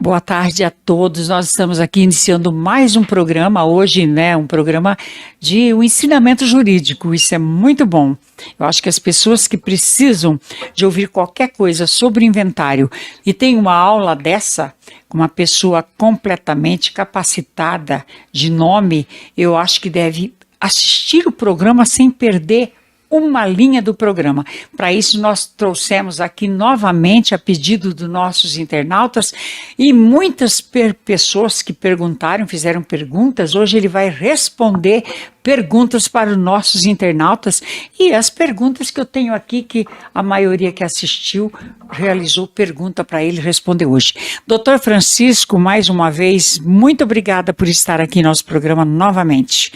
Boa tarde a todos. Nós estamos aqui iniciando mais um programa hoje, um programa de ensinamento jurídico. Isso é muito bom. Eu acho que as pessoas que precisam de ouvir qualquer coisa sobre inventário e tem uma aula dessa, com uma pessoa completamente capacitada de nome, eu acho que deve assistir o programa sem perder uma linha do programa. Para isso, nós trouxemos aqui novamente, a pedido dos nossos internautas, e muitas pessoas que perguntaram, fizeram perguntas. Hoje ele vai responder perguntas para os nossos internautas e as perguntas que eu tenho aqui, que a maioria que assistiu realizou pergunta para ele responder hoje. Doutor Francisco, mais uma vez, muito obrigada por estar aqui no nosso programa novamente.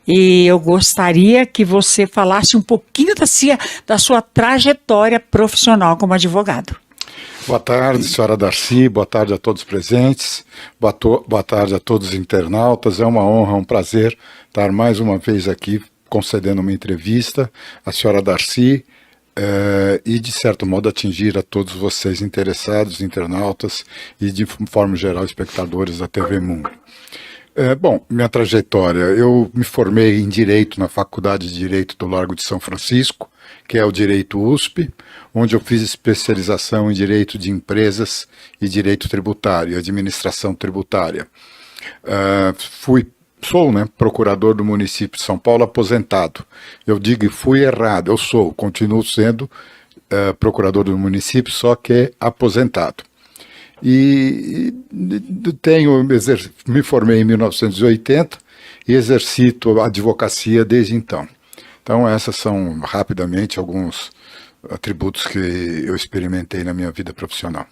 E eu gostaria que você falasse um pouquinho da sua trajetória profissional como advogado. Boa tarde, senhora Darcy, boa tarde a todos os presentes, boa tarde a todos os internautas. É uma honra, um prazer estar mais uma vez aqui concedendo uma entrevista à senhora Darcy e, de certo modo, atingir a todos vocês interessados, internautas e, de forma geral, espectadores da TV Mundo. Bom, minha trajetória, eu me formei em Direito na Faculdade de Direito do Largo de São Francisco, que é o Direito USP, onde eu fiz especialização em Direito de Empresas e Direito Tributário, Administração Tributária. Sou procurador do município de São Paulo aposentado. Eu digo fui errado, continuo sendo procurador do município, só que aposentado. E me formei em 1980 e exercito a advocacia desde então. Então essas são rapidamente alguns atributos que eu experimentei na minha vida profissional.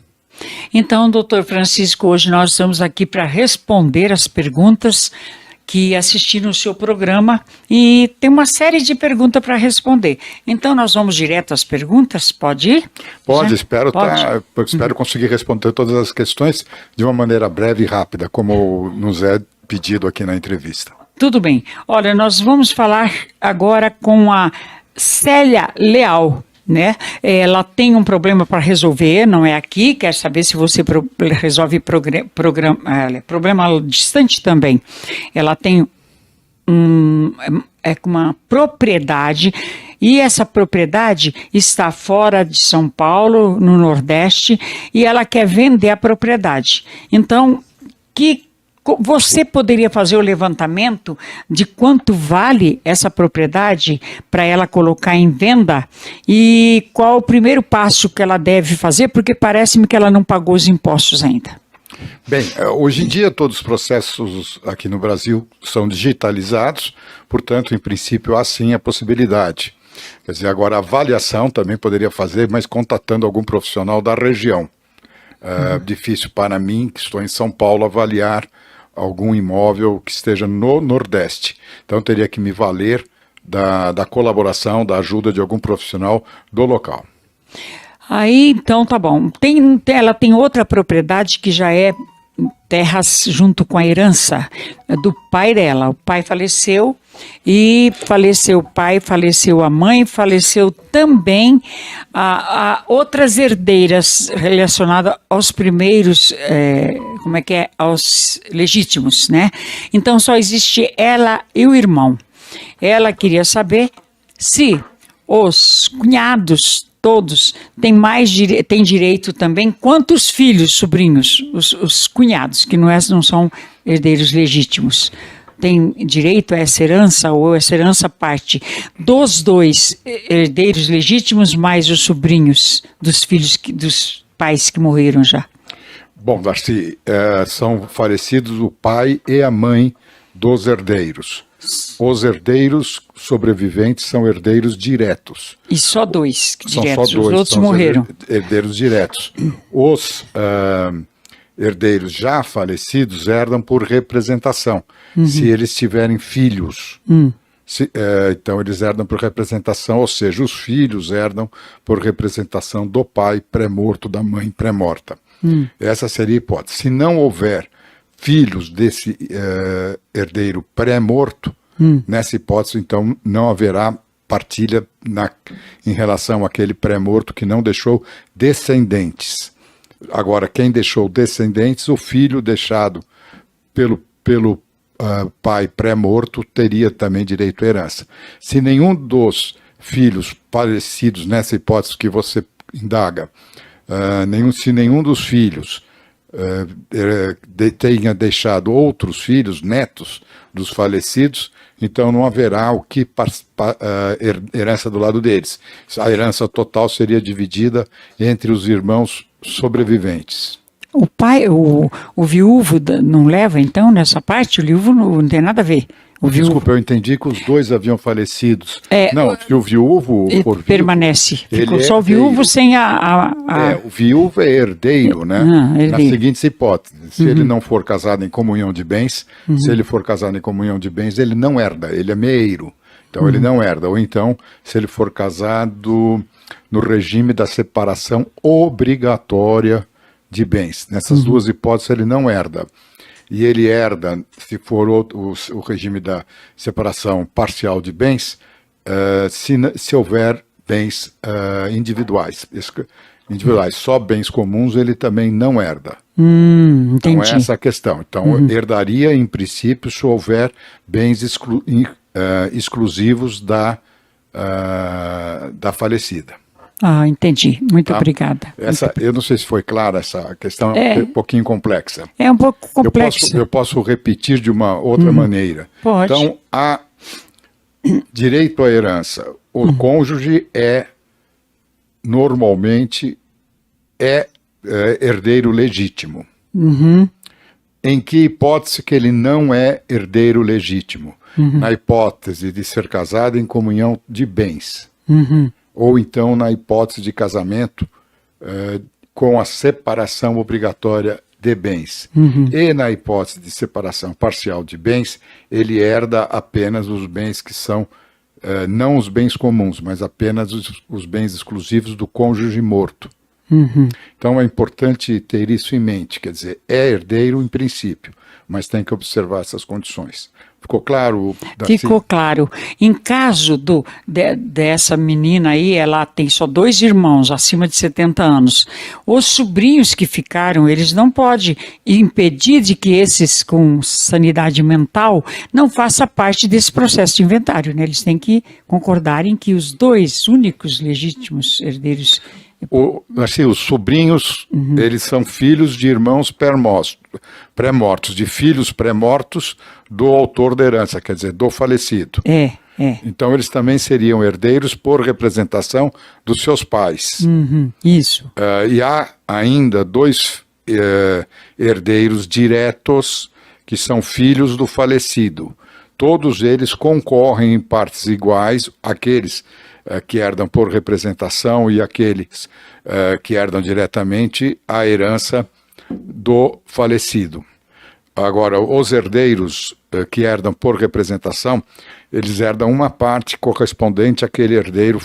Então, doutor Francisco, hoje nós estamos aqui para responder as perguntas que assistiram o seu programa e tem uma série de perguntas para responder. Então, nós vamos direto às perguntas? Pode ir? Pode, espero conseguir responder todas as questões de uma maneira breve e rápida, como nos é pedido aqui na entrevista. Tudo bem. Olha, nós vamos falar agora com a Célia Leal. Ela tem um problema para resolver, não é aqui, quer saber se você resolve problema distante também. Ela tem uma propriedade e essa propriedade está fora de São Paulo, no Nordeste, e ela quer vender a propriedade. Então, você poderia fazer o levantamento de quanto vale essa propriedade para ela colocar em venda e qual o primeiro passo que ela deve fazer, porque parece-me que ela não pagou os impostos ainda. Bem, hoje em dia todos os processos aqui no Brasil são digitalizados, portanto, em princípio, há sim a possibilidade. Quer dizer, agora a avaliação também poderia fazer, mas contatando algum profissional da região. Difícil para mim, que estou em São Paulo, avaliar algum imóvel que esteja no Nordeste. Então teria que me valer da colaboração, da ajuda de algum profissional do local. Aí, então, tá bom. Ela tem outra propriedade que já é terras junto com a herança do pai dela. O pai faleceu e faleceu o pai, faleceu a mãe, faleceu também a outras herdeiras relacionadas aos primeiros, aos legítimos, Então só existe ela e o irmão. Ela queria saber se os cunhados todos têm direito também, quantos filhos, sobrinhos, os cunhados, que não são herdeiros legítimos, têm direito a essa herança, ou essa herança parte dos dois herdeiros legítimos, mais os sobrinhos dos filhos dos pais que morreram já. Bom, Darcy, são falecidos o pai e a mãe dos herdeiros. Os herdeiros sobreviventes são herdeiros diretos. E só dois diretos, são só dois, os outros morreram. Herdeiros diretos. Os herdeiros já falecidos herdam por representação, se eles tiverem filhos. Então eles herdam por representação, ou seja, os filhos herdam por representação do pai pré-morto, da mãe pré-morta. Essa seria a hipótese. Se não houver filhos desse herdeiro pré-morto, nessa hipótese, então, não haverá partilha em relação àquele pré-morto que não deixou descendentes. Agora, quem deixou descendentes, o filho deixado pelo pai pré-morto teria também direito à herança. Se nenhum dos filhos falecidos, nessa hipótese que você indaga, se nenhum dos filhos tenha deixado outros filhos, netos dos falecidos, então não haverá o que herança do lado deles. A herança total seria dividida entre os irmãos sobreviventes. O pai, o viúvo não leva, então, nessa parte? O viúvo não tem nada a ver. Desculpa, eu entendi que os dois haviam falecido. Não, se o viúvo for vivo, permanece. Ficou só o herdeiro. viúvo sem o viúvo é herdeiro, né? Herdeiro. Na seguinte hipótese, se ele não for casado em comunhão de bens, se ele for casado em comunhão de bens, ele não herda, ele é meio. Então ele não herda. Ou então, se ele for casado no regime da separação obrigatória de bens. Nessas duas hipóteses ele não herda. E ele herda, se for o regime da separação parcial de bens, se houver bens individuais. Só bens comuns ele também não herda. Entendi. Então é essa a questão. Então herdaria, em princípio, se houver bens exclusivos da falecida. Entendi. Muito obrigada. Eu não sei se foi clara essa questão, é um pouquinho complexa. É um pouco complexa. Eu posso repetir de uma outra maneira. Pode. Então, há direito à herança. O cônjuge normalmente herdeiro legítimo. Em que hipótese que ele não é herdeiro legítimo? Na hipótese de ser casado em comunhão de bens. Ou então na hipótese de casamento com a separação obrigatória de bens. E na hipótese de separação parcial de bens, ele herda apenas os bens que são, não os bens comuns, mas apenas os bens exclusivos do cônjuge morto. Então é importante ter isso em mente, quer dizer, é herdeiro em princípio, mas tem que observar essas condições. Ficou claro, Darcy? Ficou claro. Em caso dessa menina aí, ela tem só 2 irmãos acima de 70 anos. Os sobrinhos que ficaram, eles não podem impedir de que esses com sanidade mental não façam parte desse processo de inventário, né? Eles têm que concordar em que os 2 únicos legítimos herdeiros... Assim, os sobrinhos, eles são filhos de irmãos pré-mortos, de filhos pré-mortos do autor da herança, quer dizer, do falecido. Então eles também seriam herdeiros por representação dos seus pais. Isso. E há ainda 2 herdeiros diretos que são filhos do falecido. Todos eles concorrem em partes iguais, aqueles que herdam por representação e aqueles que herdam diretamente a herança do falecido. Agora, os herdeiros que herdam por representação, eles herdam uma parte correspondente àquele herdeiro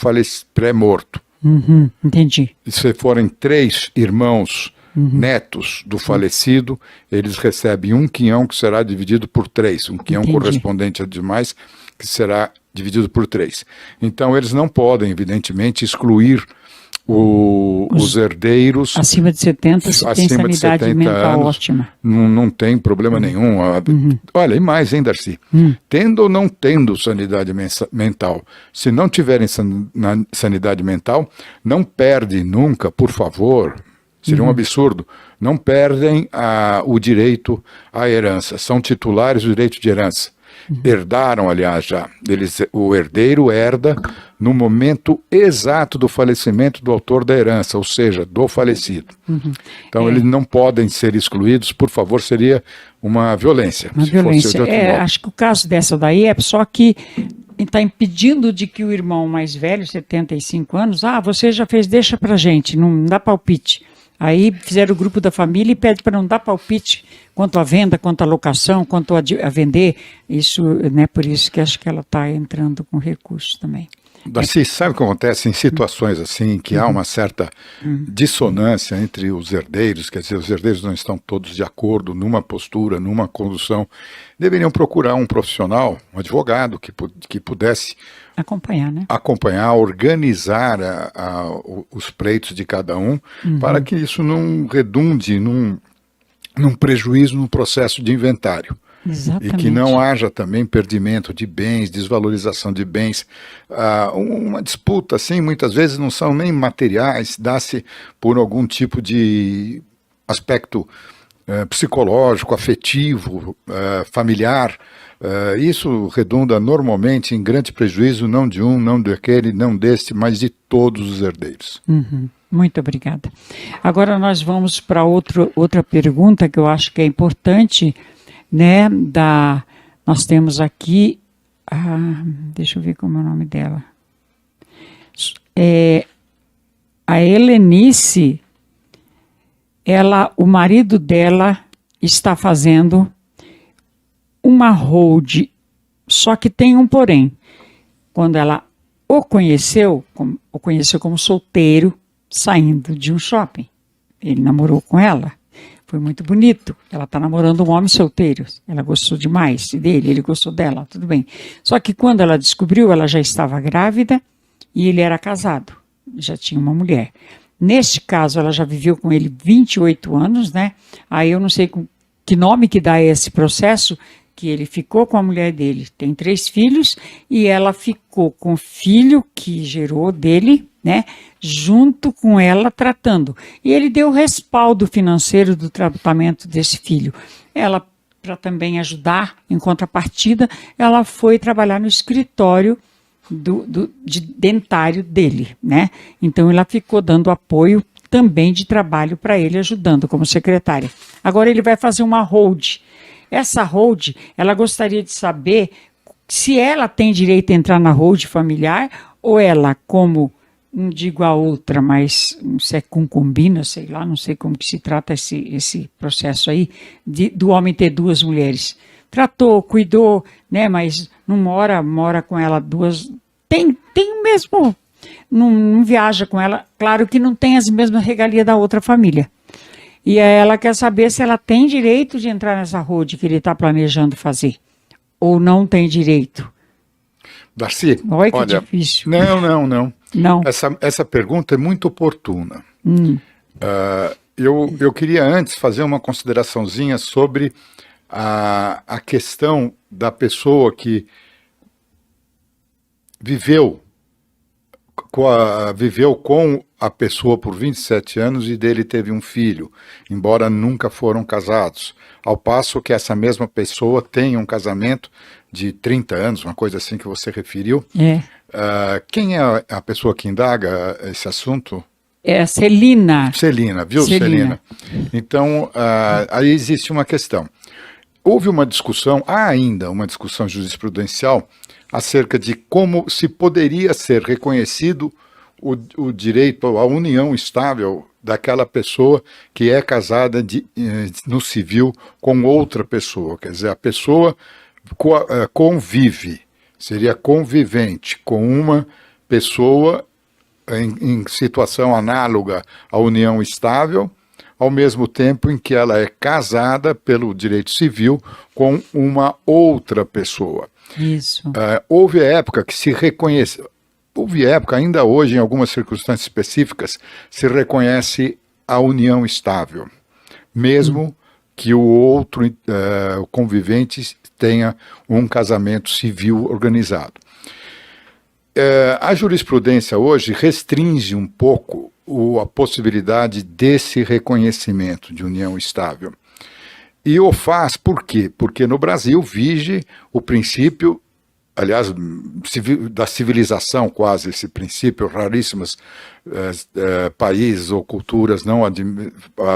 pré-morto. Entendi. E se forem 3 irmãos netos do falecido, eles recebem um quinhão que será dividido por 3, um quinhão correspondente a demais que será dividido por 3. Então eles não podem, evidentemente, excluir os herdeiros acima de 70, se tem sanidade mental anos, ótima. Não tem problema nenhum. Olha, e mais, hein, Darcy? Tendo ou não tendo sanidade mental, se não tiverem sanidade mental, não perde nunca, por favor, seria um absurdo, não perdem o direito à herança, são titulares do direito de herança. Herdaram, aliás, já. O herdeiro herda no momento exato do falecimento do autor da herança, ou seja, do falecido. Então, eles não podem ser excluídos, por favor, seria uma violência. Uma violência. Acho que o caso dessa daí é só que está impedindo de que o irmão mais velho, 75 anos, você já fez, deixa pra gente, não dá palpite. Aí fizeram o grupo da família e pede para não dar palpite quanto à venda, quanto à locação, quanto a vender. Isso, né, por isso que acho que ela está entrando com recurso também. Darcy, sabe o que acontece em situações assim, em que há uma certa dissonância entre os herdeiros, quer dizer, os herdeiros não estão todos de acordo numa postura, numa condução, deveriam procurar um profissional, um advogado, que pudesse Acompanhar, né? acompanhar, organizar os pleitos de cada um, para que isso não redunde num prejuízo no processo de inventário. Exatamente. E que não haja também perdimento de bens, desvalorização de bens. Uma disputa, assim, muitas vezes não são nem materiais, dá-se por algum tipo de aspecto psicológico, afetivo, familiar. Isso redunda normalmente em grande prejuízo, não de um, não daquele, não deste, mas de todos os herdeiros. Muito obrigada. Agora nós vamos para outra pergunta que eu acho que é importante, né? Nós temos aqui, deixa eu ver como é o nome dela. A Helenice, o marido dela está fazendo uma hold, só que tem um porém. Quando ela o conheceu como solteiro, saindo de um shopping. Ele namorou com ela. Foi muito bonito. Ela está namorando um homem solteiro. Ela gostou demais dele, ele gostou dela, tudo bem. Só que quando ela descobriu, ela já estava grávida e ele era casado. Já tinha uma mulher. Neste caso, ela já viveu com ele 28 anos, né? Aí eu não sei que nome que dá a esse processo, que ele ficou com a mulher dele. Tem 3 filhos e ela ficou com o filho que gerou dele, né, junto com ela tratando. E ele deu respaldo financeiro do tratamento desse filho. Ela, para também ajudar, em contrapartida, ela foi trabalhar no escritório de dentário dele, né? Então ela ficou dando apoio também de trabalho para ele, ajudando como secretária. Agora ele vai fazer uma hold. Essa hold, ela gostaria de saber se ela tem direito a entrar na hold familiar ou ela, como não digo a outra, mas se é concubina, sei lá, não sei como que se trata esse processo aí, do homem ter 2 mulheres. Tratou, cuidou, né, mas não mora com ela 2, tem o mesmo, não viaja com ela, claro que não tem as mesmas regalias da outra família. E ela quer saber se ela tem direito de entrar nessa hold que ele está planejando fazer, ou não tem direito. Darcy, olha que olha, difícil. Não. Essa pergunta é muito oportuna. Eu queria antes fazer uma consideraçãozinha sobre a questão da pessoa que viveu com a pessoa por 27 anos e dele teve um filho, embora nunca foram casados. Ao passo que essa mesma pessoa tem um casamento de 30 anos, uma coisa assim que você referiu. Quem é a pessoa que indaga esse assunto? É a Celina. Celina, viu, Celina? Então, aí existe uma questão. Houve uma discussão, há ainda uma discussão jurisprudencial acerca de como se poderia ser reconhecido o direito à união estável daquela pessoa que é casada no civil com outra pessoa. Quer dizer, a pessoa convive, seria convivente com uma pessoa em situação análoga à união estável, ao mesmo tempo em que ela é casada pelo direito civil com uma outra pessoa. Isso. Houve época que se reconhece, ainda hoje, em algumas circunstâncias específicas, se reconhece a união estável, mesmo que o outro o convivente tenha um casamento civil organizado. A jurisprudência hoje restringe um pouco a possibilidade desse reconhecimento de união estável. E o faz por quê? Porque no Brasil vige o princípio, aliás, da civilização quase, esse princípio, raríssimos países ou culturas não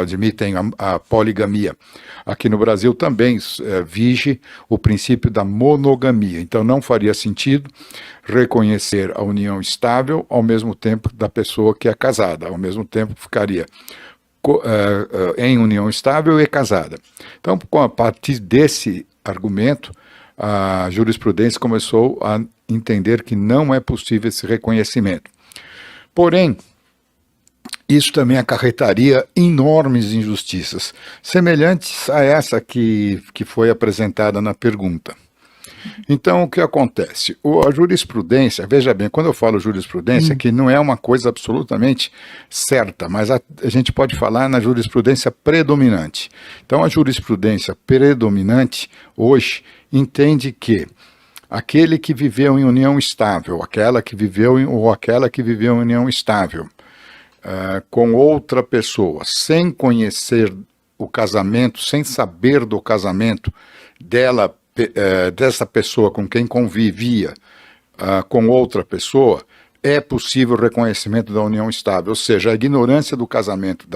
admitem a poligamia. Aqui no Brasil também vige o princípio da monogamia. Então não faria sentido reconhecer a união estável ao mesmo tempo da pessoa que é casada, ao mesmo tempo ficaria em união estável e casada. Então, a partir desse argumento, a jurisprudência começou a entender que não é possível esse reconhecimento. Porém, isso também acarretaria enormes injustiças, semelhantes a essa que foi apresentada na pergunta. Então, o que acontece? A jurisprudência, veja bem, quando eu falo jurisprudência, que não é uma coisa absolutamente certa, mas a gente pode falar na jurisprudência predominante. Então, a jurisprudência predominante, hoje, entende que aquele que viveu em união estável, aquela que viveu em união estável, com outra pessoa, sem conhecer o casamento, sem saber do casamento dessa pessoa com quem convivia com outra pessoa, é possível o reconhecimento da união estável. Ou seja, a ignorância do casamento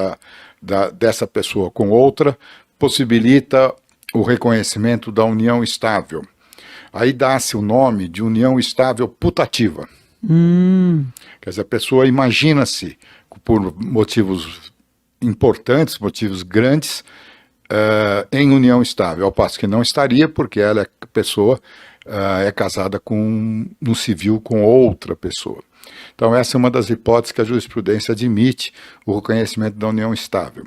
dessa pessoa com outra possibilita o reconhecimento da união estável. Aí dá-se o nome de união estável putativa. Quer dizer, a pessoa imagina-se, por motivos importantes, motivos grandes, em união estável, ao passo que não estaria, porque a pessoa é casada no civil com outra pessoa. Então, essa é uma das hipóteses que a jurisprudência admite o reconhecimento da união estável.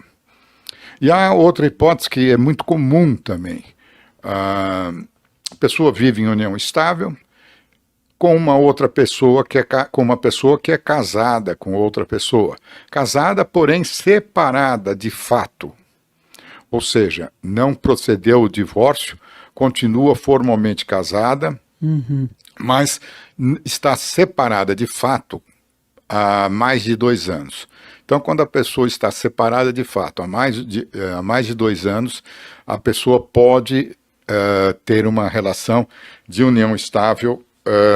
E há outra hipótese que é muito comum também. A pessoa vive em união estável com uma outra pessoa, com uma pessoa que é casada com outra pessoa. Casada, porém, separada de fato. Ou seja, não procedeu o divórcio, continua formalmente casada, mas está separada de fato há mais de 2 anos. Então, quando a pessoa está separada de fato há mais de 2 anos, a pessoa pode ter uma relação de união estável,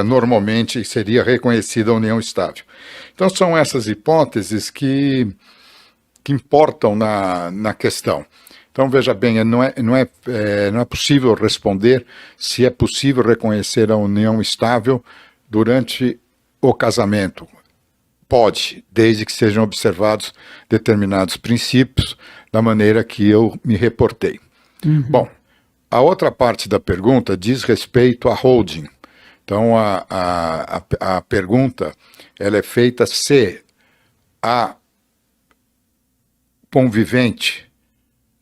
normalmente seria reconhecida a união estável. Então, são essas hipóteses que importam na questão. Então, veja bem, não é possível responder se é possível reconhecer a união estável durante o casamento. Pode, desde que sejam observados determinados princípios, da maneira que eu me reportei. Bom, a outra parte da pergunta diz respeito à holding. Então, a pergunta ela é feita se a convivente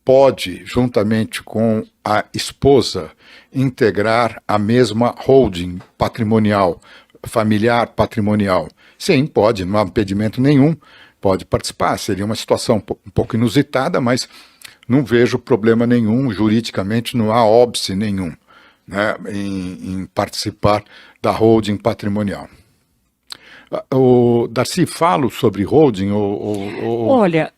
pode, juntamente com a esposa, integrar a mesma holding patrimonial, familiar patrimonial. Sim, pode, não há impedimento nenhum, pode participar. Seria uma situação um pouco inusitada, mas não vejo problema nenhum, juridicamente não há óbice nenhum, né, em participar da holding patrimonial. Darcy, falo sobre holding? Olha,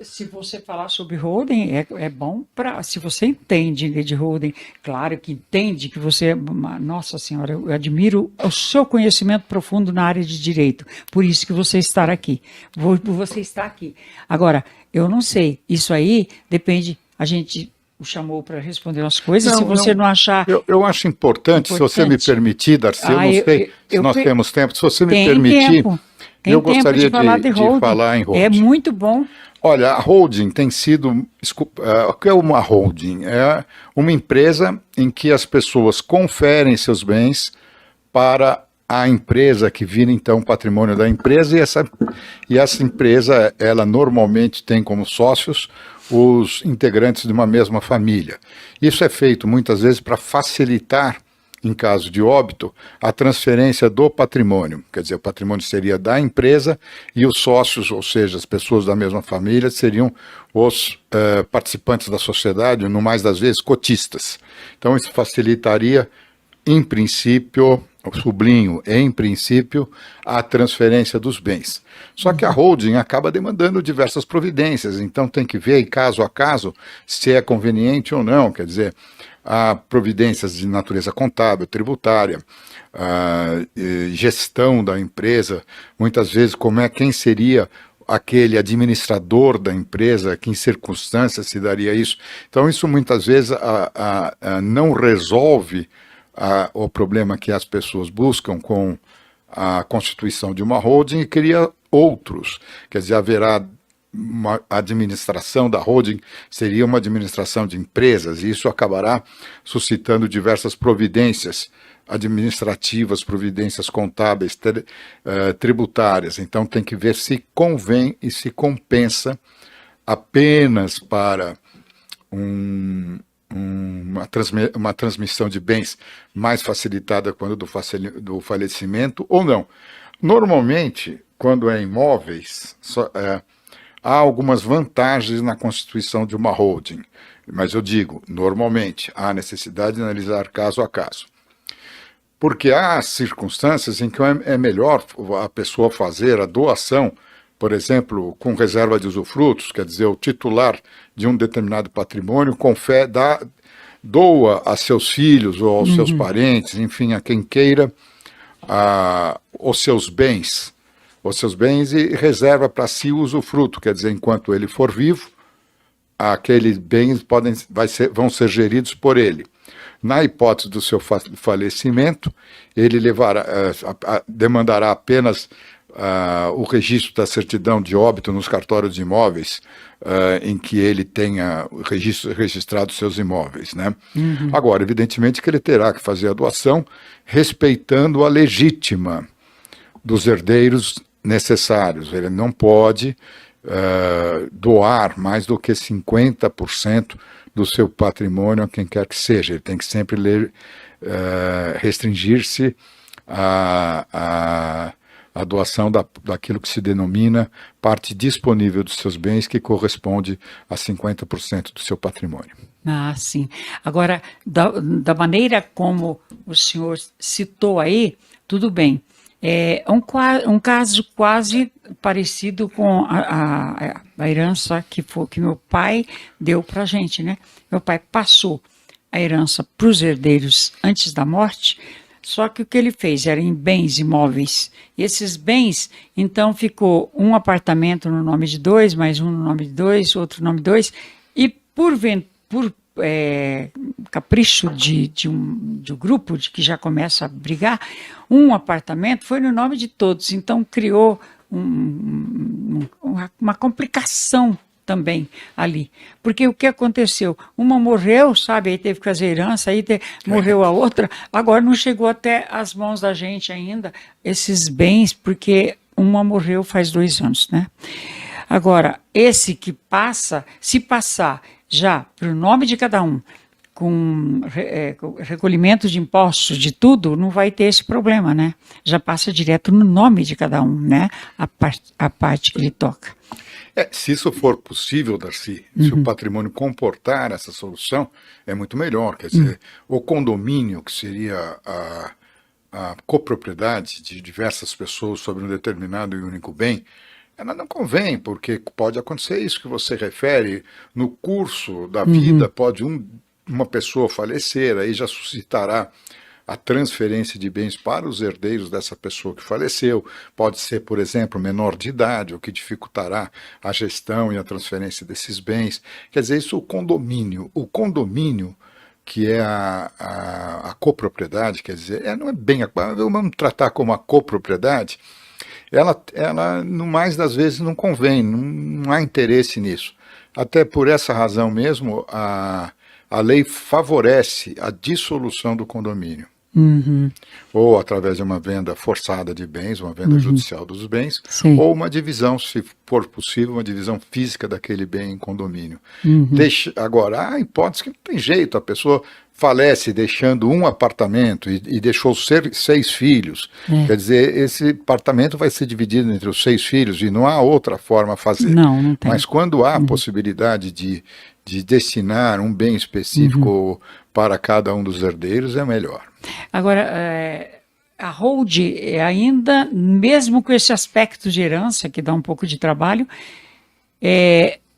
se você falar sobre holding, é bom se você entende de holding, claro que entende que você, nossa senhora, eu admiro o seu conhecimento profundo na área de direito, por isso que você está aqui. Você está aqui. Agora, eu não sei, isso aí depende, a gente o chamou para responder umas coisas, se você não achar... Eu acho importante, se você me permitir, Darcy, eu não sei se nós temos tempo, se você me permitir, eu gostaria de falar em holding. É muito bom. Olha, a holding tem sido... o que é uma holding? É uma empresa em que as pessoas conferem seus bens para a empresa, que vira então patrimônio da empresa, e essa empresa, ela normalmente tem como sócios os integrantes de uma mesma família. Isso é feito muitas vezes para facilitar, em caso de óbito, a transferência do patrimônio. Quer dizer, o patrimônio seria da empresa e os sócios, ou seja, as pessoas da mesma família, seriam os participantes da sociedade, no mais das vezes, cotistas. Então, isso facilitaria, em princípio, sublinho, em princípio, a transferência dos bens. Só que a holding acaba demandando diversas providências, então tem que ver, caso a caso, se é conveniente ou não. Quer dizer, há providências de natureza contábil, tributária, gestão da empresa, muitas vezes quem seria aquele administrador da empresa, que em circunstâncias se daria isso. Então isso muitas vezes não resolve o problema que as pessoas buscam com a constituição de uma holding e cria outros. Quer dizer, haverá uma administração da holding seria uma administração de empresas, e isso acabará suscitando diversas providências administrativas, providências contábeis, tributárias. Então tem que ver se convém e se compensa apenas para uma transmissão de bens mais facilitada quando do falecimento ou não. Normalmente, quando é imóveis, há algumas vantagens na constituição de uma holding, mas eu digo, normalmente, há necessidade de analisar caso a caso. Porque há circunstâncias em que é melhor a pessoa fazer a doação, por exemplo, com reserva de usufrutos, quer dizer, o titular de um determinado patrimônio doa a seus filhos ou aos seus parentes, enfim, a quem queira, os seus bens e reserva para si o usufruto, quer dizer, enquanto ele for vivo, aqueles bens vão ser geridos por ele. Na hipótese do seu falecimento, ele demandará apenas o registro da certidão de óbito nos cartórios de imóveis, em que ele tenha registrado seus imóveis, né? Agora, evidentemente que ele terá que fazer a doação respeitando a legítima dos herdeiros necessários. Ele não pode doar mais do que 50% do seu patrimônio a quem quer que seja. Ele tem que sempre restringir-se à doação daquilo que se denomina parte disponível dos seus bens, que corresponde a 50% do seu patrimônio. Ah, sim. Agora, da maneira como o senhor citou aí, tudo bem. É um caso quase parecido com a herança que meu pai deu para a gente, né? Meu pai passou a herança para os herdeiros antes da morte, só que o que ele fez era em bens imóveis. E esses bens, então, ficou um apartamento no nome de dois, mais um no nome de dois, outro no nome de dois, e por capricho de um grupo que já começa a brigar, um apartamento foi no nome de todos, então criou uma complicação também ali, porque o que aconteceu? Uma morreu, sabe, aí teve que fazer herança, aí morreu a outra, agora não chegou até as mãos da gente ainda, esses bens, porque uma morreu faz 2 anos, né? Agora, esse que passa, se passar já para o nome de cada um, com recolhimento de impostos, de tudo, não vai ter esse problema, né? Já passa direto no nome de cada um, né? A parte que ele toca. Se isso for possível, Darcy, se o patrimônio comportar essa solução, é muito melhor. Quer dizer, o condomínio, que seria a copropriedade de diversas pessoas sobre um determinado e único bem, ela não convém, porque pode acontecer isso que você refere. No curso da vida, pode uma pessoa falecer, aí já suscitará a transferência de bens para os herdeiros dessa pessoa que faleceu. Pode ser, por exemplo, menor de idade, o que dificultará a gestão e a transferência desses bens. Quer dizer, isso o condomínio, que é a copropriedade, quer dizer, não é bem, vamos tratar como a copropriedade, ela, no mais das vezes, não convém, não há interesse nisso. Até por essa razão mesmo, a lei favorece a dissolução do condomínio. Ou através de uma venda forçada de bens, uma venda judicial dos bens, ou uma divisão, se for possível, uma divisão física daquele bem em condomínio. Agora, há hipótese que não tem jeito, a pessoa falece deixando um apartamento e deixou 6 filhos. Quer dizer, esse apartamento vai ser dividido entre os 6 filhos e não há outra forma a fazer. Não tem. Mas quando há a possibilidade de destinar um bem específico para cada um dos herdeiros, é melhor. Agora, a hold ainda, mesmo com esse aspecto de herança, que dá um pouco de trabalho,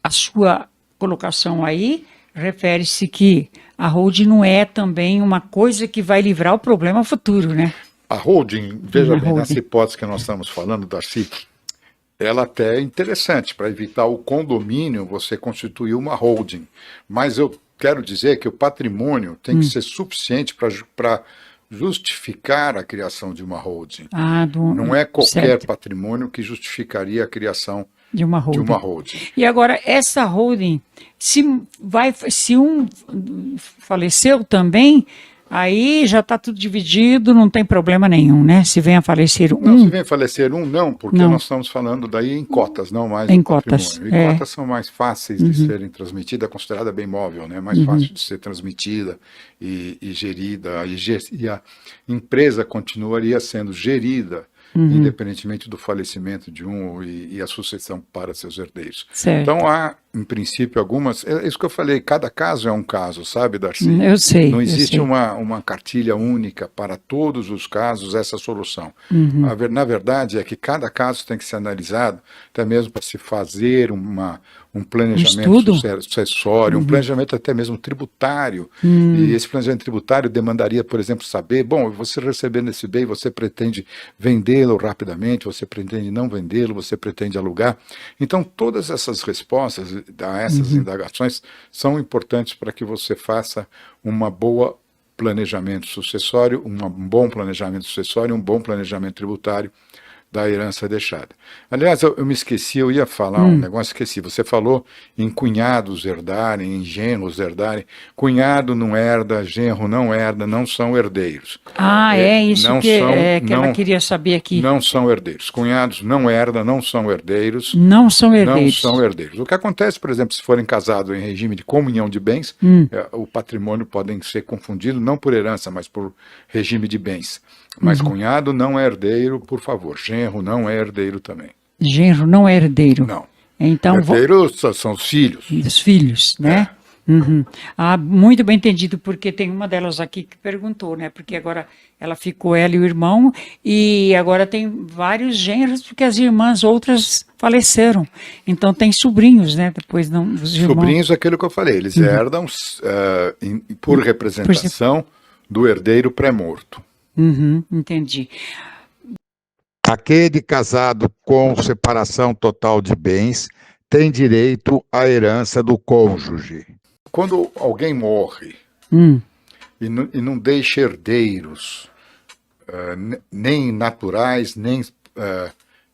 a sua colocação aí refere-se que a holding não é também uma coisa que vai livrar o problema futuro, né? A holding, veja bem, nessa hipótese que nós estamos falando, Darcy, ela até é interessante. Para evitar o condomínio, você constituir uma holding. Mas eu quero dizer que o patrimônio tem que ser suficiente para justificar a criação de uma holding. Não é qualquer patrimônio que justificaria a criação De uma de holding. uma holding. E agora, essa holding, se um faleceu também, aí já está tudo dividido, não tem problema nenhum, né? Se vem a falecer Não, se um, vem falecer um, não, porque Não. nós estamos falando daí em cotas, não mais Em em cotas, patrimônio. E cotas são mais fáceis de Uhum. serem transmitidas, é considerada bem móvel, né? Mais fácil de ser transmitida e gerida, e a empresa continuaria sendo gerida, independentemente do falecimento de um e a sucessão para seus herdeiros. Certo. Então há, em princípio, algumas. É isso que eu falei, cada caso é um caso, sabe, Darcy? Eu sei. Não eu existe sei. uma cartilha única para todos os casos, essa solução. Na verdade, é que cada caso tem que ser analisado, até mesmo para se fazer um planejamento estudo? sucessório, um planejamento até mesmo tributário. E esse planejamento tributário demandaria, por exemplo, saber, bom, você recebendo esse bem, você pretende vendê-lo rapidamente, você pretende não vendê-lo, você pretende alugar. Então, todas essas respostas a essas indagações são importantes para que você faça uma boa planejamento sucessório, um bom planejamento sucessório, um bom planejamento tributário da herança deixada. Aliás, eu me esqueci, eu ia falar um negócio, esqueci. Você falou em cunhados herdarem, em genros herdarem. Cunhado não herda, genro não herda, não são herdeiros. Isso não que ela não, queria saber aqui. Não são herdeiros. Cunhados não herdam, não são herdeiros. Não são herdeiros. Não são herdeiros. O que acontece, por exemplo, se forem casados em regime de comunhão de bens, o patrimônio pode ser confundido não por herança, mas por regime de bens. Mas cunhado não é herdeiro, por favor. Genro não é herdeiro também. Genro não é herdeiro. Não. Então, Herdeiros são os filhos. Os filhos, né? Muito bem entendido, porque tem uma delas aqui que perguntou, né? Porque agora ela ficou, ela e o irmão, e agora tem vários genros, porque as irmãs outras faleceram. Então tem sobrinhos, né? Depois não, os irmãos. Sobrinhos, aquilo que eu falei, eles herdam por representação do herdeiro pré-morto. Entendi. Aquele casado com separação total de bens tem direito à herança do cônjuge. Quando alguém morre e não deixa herdeiros, nem naturais, nem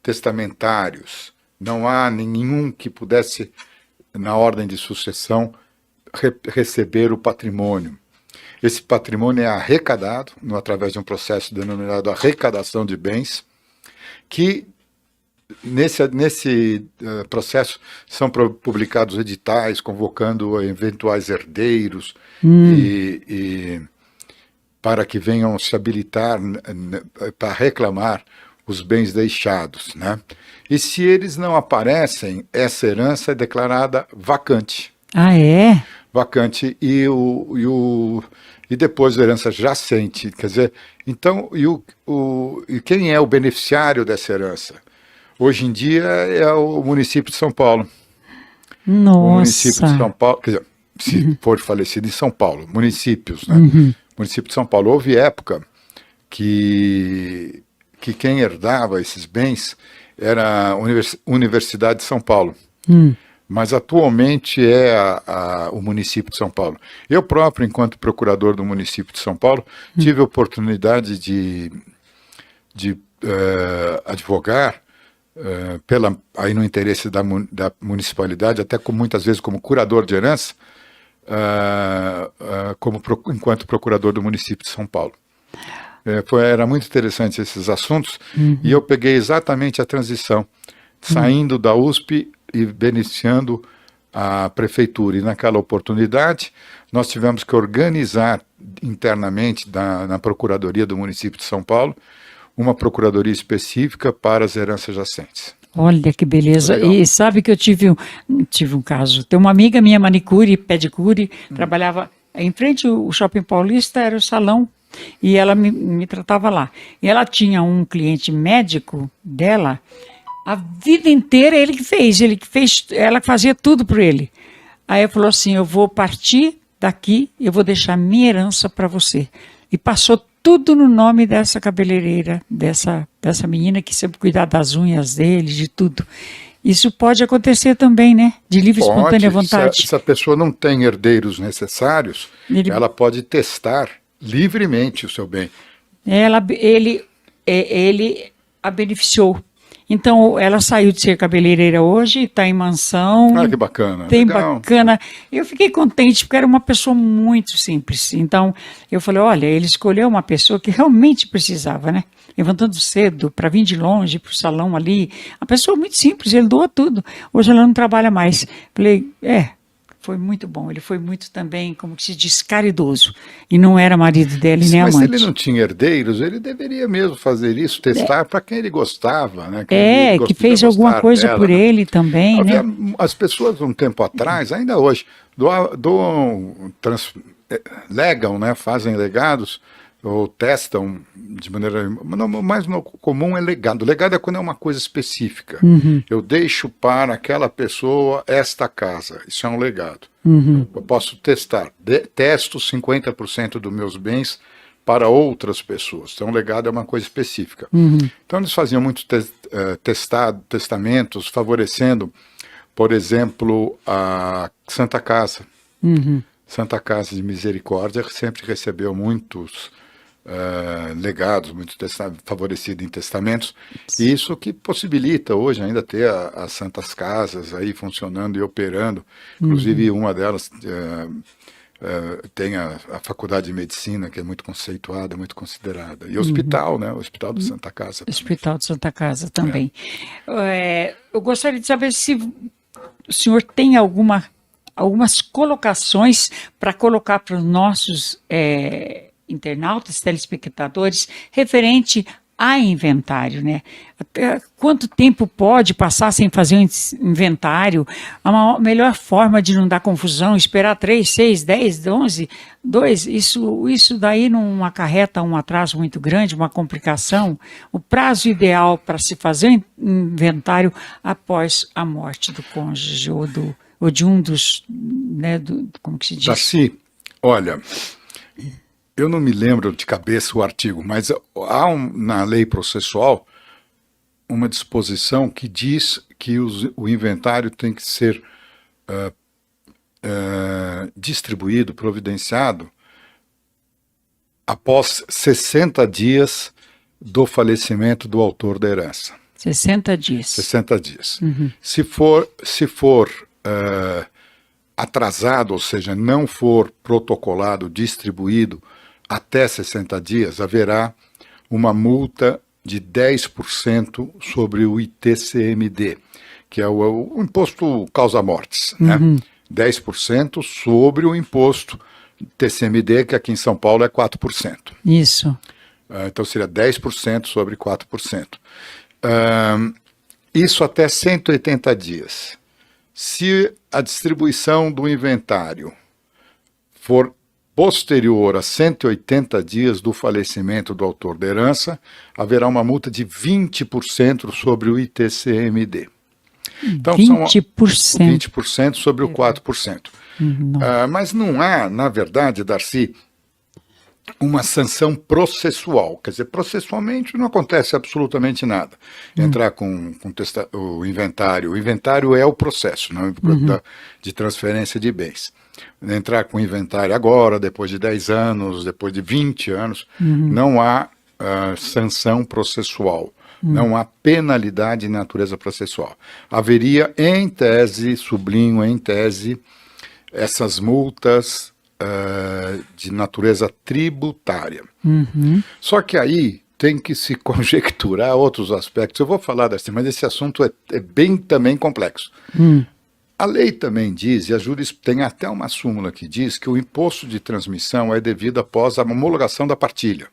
testamentários, não há nenhum que pudesse, na ordem de sucessão, receber o patrimônio. Esse patrimônio é arrecadado através de um processo denominado arrecadação de bens, que nesse processo são publicados editais convocando eventuais herdeiros e para que venham se habilitar para reclamar os bens deixados, né? E se eles não aparecem, essa herança é declarada vacante. Ah, é? Vacante e depois a herança jacente, quer dizer, então, e quem é o beneficiário dessa herança? Hoje em dia é o município de São Paulo. Nossa. O município de São Paulo, quer dizer, se for falecido em São Paulo, municípios, né? Município de São Paulo. Houve época que quem herdava esses bens era a Universidade de São Paulo. Mas atualmente é o município de São Paulo. Eu próprio, enquanto procurador do município de São Paulo, tive a oportunidade de advogar aí no interesse da municipalidade, até muitas vezes como curador de herança, enquanto procurador do município de São Paulo. Era muito interessante esses assuntos, e eu peguei exatamente a transição, saindo da USP e beneficiando a prefeitura. E naquela oportunidade, nós tivemos que organizar internamente na Procuradoria do município de São Paulo uma procuradoria específica para as heranças jacentes. Olha que beleza. Legal. E sabe que eu tive um caso. Tem uma amiga minha, manicure e pedicure, trabalhava em frente ao Shopping Paulista, era o salão, e ela me tratava lá. E ela tinha um cliente médico dela, a vida inteira ele que fez, ela fazia tudo por ele. Aí ele falou assim, eu vou partir daqui, eu vou deixar minha herança para você. E passou tudo no nome dessa cabeleireira, dessa menina que sempre cuidava das unhas dele, de tudo. Isso pode acontecer também, né? De livre e espontânea vontade. Se a pessoa não tem herdeiros necessários, ela pode testar livremente o seu bem. Ele a beneficiou. Então, ela saiu de ser cabeleireira hoje, está em mansão. Ah, que bacana. Bem Legal. bacana. Eu fiquei contente porque era uma pessoa muito simples. Então, eu falei, olha, ele escolheu uma pessoa que realmente precisava, né? Levantando cedo para vir de longe para o salão ali. A pessoa muito simples, ele doa tudo. Hoje ela não trabalha mais. Falei, foi muito bom. Ele foi muito também, como que se diz, caridoso. E não era marido dela e nem Mas se amante. ele não tinha herdeiros, ele deveria mesmo fazer isso, testar para quem ele gostava, né? Quem ele Que podia fez alguma gostar coisa dela, por né? ele também, Havia, né? as pessoas um tempo atrás, ainda hoje, legam, né? Fazem legados ou testam de maneira. O mais comum é legado. Legado é quando é uma coisa específica. Eu deixo para aquela pessoa esta casa. Isso é um legado. Eu posso testar. Testo 50% dos meus bens para outras pessoas. Então, legado é uma coisa específica. Então, eles faziam muitos testamentos, favorecendo, por exemplo, a Santa Casa. Santa Casa de Misericórdia sempre recebeu muitos legados, muito favorecido em testamentos, e isso que possibilita hoje ainda ter as santas casas aí funcionando e operando. Inclusive uma delas tem a Faculdade de Medicina, que é muito conceituada, muito considerada, e o hospital, né, o Hospital da Santa Casa. Hospital de Santa Casa também. Eu gostaria de saber se o senhor tem algumas colocações para colocar para os nossos internautas, telespectadores, referente a inventário, né? Até quanto tempo pode passar sem fazer um inventário? A melhor forma de não dar confusão, esperar 3, 6, 10, 11, 2, isso daí não acarreta um atraso muito grande, uma complicação. O prazo ideal para se fazer um inventário após a morte do cônjuge ou de um dos, né, como que se diz? Darcy, olha, eu não me lembro de cabeça o artigo, mas há na lei processual uma disposição que diz que o inventário tem que ser distribuído, providenciado, após 60 dias do falecimento do autor da herança. 60 dias. 60 dias. Se for atrasado, ou seja, não for protocolado, distribuído até 60 dias, haverá uma multa de 10% sobre o ITCMD, que é o imposto causa-mortes, né? 10% sobre o imposto TCMD, que aqui em São Paulo é 4%. Isso. Então seria 10% sobre 4%. Isso até 180 dias. Se a distribuição do inventário for posterior a 180 dias do falecimento do autor da herança, haverá uma multa de 20% sobre o ITCMD. Então, 20%. São 20% sobre o 4%. Mas não há, na verdade, Darcy, uma sanção processual. Quer dizer, processualmente não acontece absolutamente nada. Entrar com o inventário. O inventário é o processo, não, de transferência de bens. Entrar com o inventário agora, depois de 10 anos, depois de 20 anos, não há sanção processual. Não há penalidade de natureza processual. Haveria, em tese, sublinho, em tese, essas multas de natureza tributária. Só que aí tem que se conjecturar outros aspectos. Eu vou falar desse, mas esse assunto é bem também complexo. A lei também diz, e tem até uma súmula que diz, que o imposto de transmissão é devido após a homologação da partilha.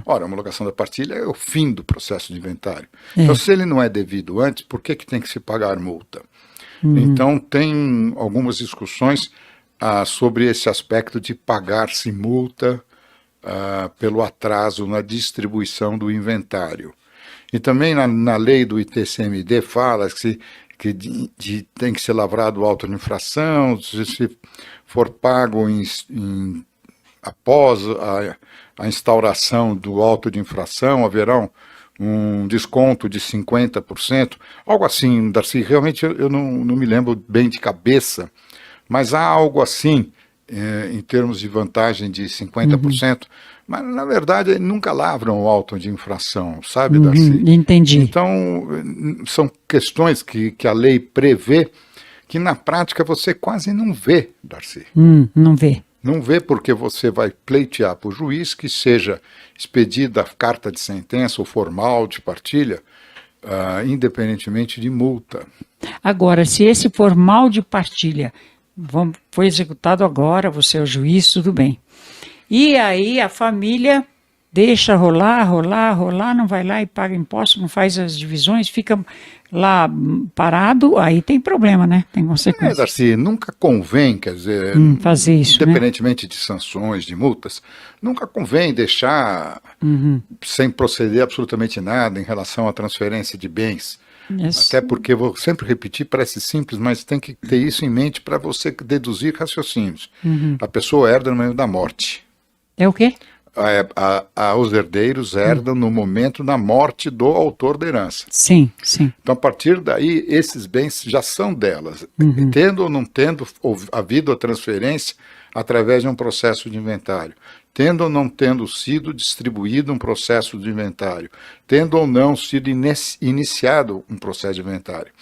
Ora, a homologação da partilha é o fim do processo de inventário. Então, se ele não é devido antes, por que tem que se pagar multa? Então, tem algumas discussões sobre esse aspecto de pagar-se multa pelo atraso na distribuição do inventário. E também na lei do ITCMD fala que tem que ser lavrado o auto de infração, se for pago após a instauração do auto de infração, haverá um desconto de 50%, algo assim, Darcy, realmente eu não me lembro bem de cabeça, mas há algo assim, em termos de vantagem de 50%, mas na verdade nunca lavram o auto de infração, sabe, Darcy? Entendi. Então, são questões que a lei prevê que na prática você quase não vê, Darcy. Não vê. Não vê porque você vai pleitear para o juiz que seja expedida a carta de sentença ou formal de partilha, independentemente de multa. Agora, se esse formal de partilha foi executado agora, você é o juiz, tudo bem. E aí a família deixa rolar, não vai lá e paga imposto, não faz as divisões, fica lá parado, aí tem problema, né? Tem consequência. Darcy, nunca convém, quer dizer, fazer isso, independentemente de sanções, de multas, nunca convém deixar sem proceder absolutamente nada em relação à transferência de bens. Até porque, vou sempre repetir, parece simples, mas tem que ter isso em mente para você deduzir raciocínios. A pessoa herda no momento da morte. É o quê? Os herdeiros herdam no momento da morte do autor da herança. Sim, sim. Então, a partir daí, esses bens já são delas, tendo ou não tendo havido a transferência através de um processo de inventário, tendo ou não tendo sido distribuído um processo de inventário, tendo ou não sido iniciado um processo de inventário.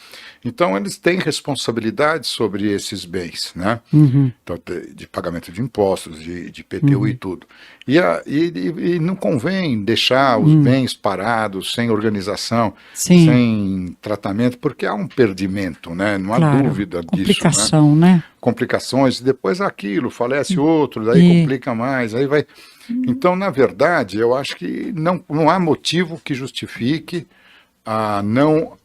Então, eles têm responsabilidade sobre esses bens, né? Então, de pagamento de impostos, de PTU e tudo. E não convém deixar os bens parados, sem organização, sem tratamento, porque há um perdimento, né? Não há dúvida disso. Complicação, né? Complicações, e depois aquilo, falece outro, daí complica mais, aí vai... Então, na verdade, eu acho que não há motivo que justifique a não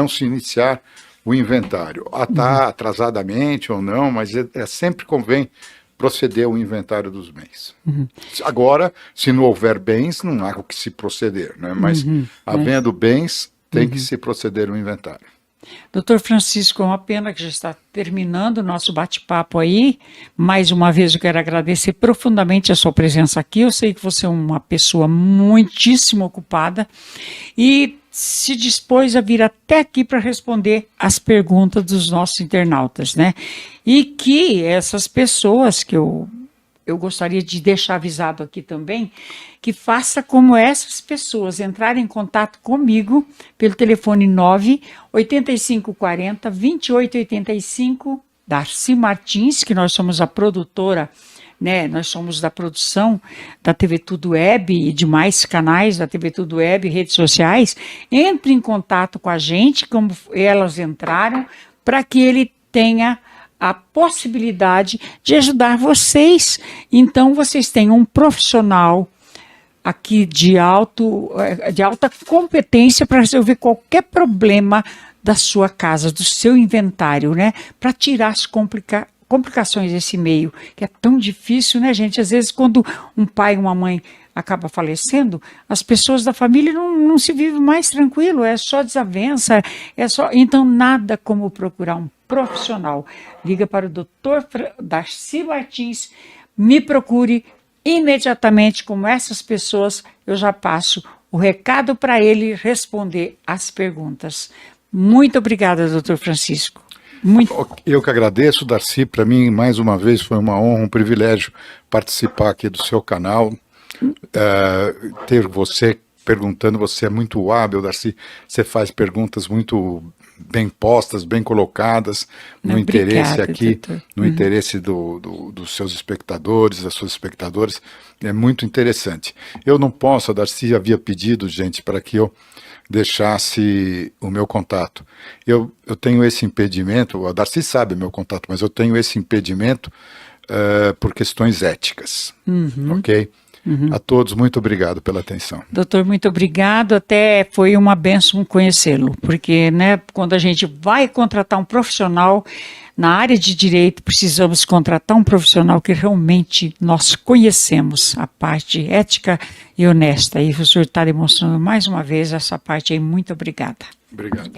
se iniciar o inventário. Está atrasadamente ou não, mas sempre convém proceder ao inventário dos bens. Agora, se não houver bens, não há o que se proceder, né? Mas havendo bens, tem que se proceder ao inventário. Doutor Francisco, é uma pena que já está terminando o nosso bate-papo aí. Mais uma vez eu quero agradecer profundamente a sua presença aqui. Eu sei que você é uma pessoa muitíssimo ocupada e se dispôs a vir até aqui para responder as perguntas dos nossos internautas, né? E que essas pessoas que eu gostaria de deixar avisado aqui também, que faça como essas pessoas, entrarem em contato comigo pelo telefone 98540-2885, Darcy Martins, que nós somos a produtora, né? Nós somos da produção da TV Tudo Web e demais canais da TV Tudo Web, redes sociais. Entre em contato com a gente, como elas entraram, para que ele tenha a possibilidade de ajudar vocês. Então, vocês têm um profissional aqui de alta competência para resolver qualquer problema da sua casa, do seu inventário, né? Para tirar as complicações desse meio, que é tão difícil, né, gente? Às vezes, quando um pai e uma mãe acaba falecendo, as pessoas da família não se vivem mais tranquilo, é só desavença, então nada como procurar um profissional. Liga para o Dr. Darcy Martins, me procure imediatamente, como essas pessoas, eu já passo o recado para ele responder as perguntas. Muito obrigada, Dr. Francisco. Eu que agradeço, Darcy, para mim mais uma vez foi uma honra, um privilégio participar aqui do seu canal, ter você perguntando, você é muito hábil, Darcy, você faz perguntas muito bem postas, bem colocadas, no interesse aqui, doutor. No interesse dos seus espectadores, das suas espectadoras, é muito interessante. Eu não posso, a Darcy havia pedido, gente, para que eu deixasse o meu contato. Eu tenho esse impedimento, a Darcy sabe meu contato, mas eu tenho esse impedimento por questões éticas, ok? A todos, muito obrigado pela atenção. Doutor, muito obrigado, até foi uma bênção conhecê-lo, porque, né, quando a gente vai contratar um profissional na área de direito, precisamos contratar um profissional que realmente nós conhecemos a parte ética e honesta, e o senhor está demonstrando mais uma vez essa parte aí, muito obrigada. Obrigado.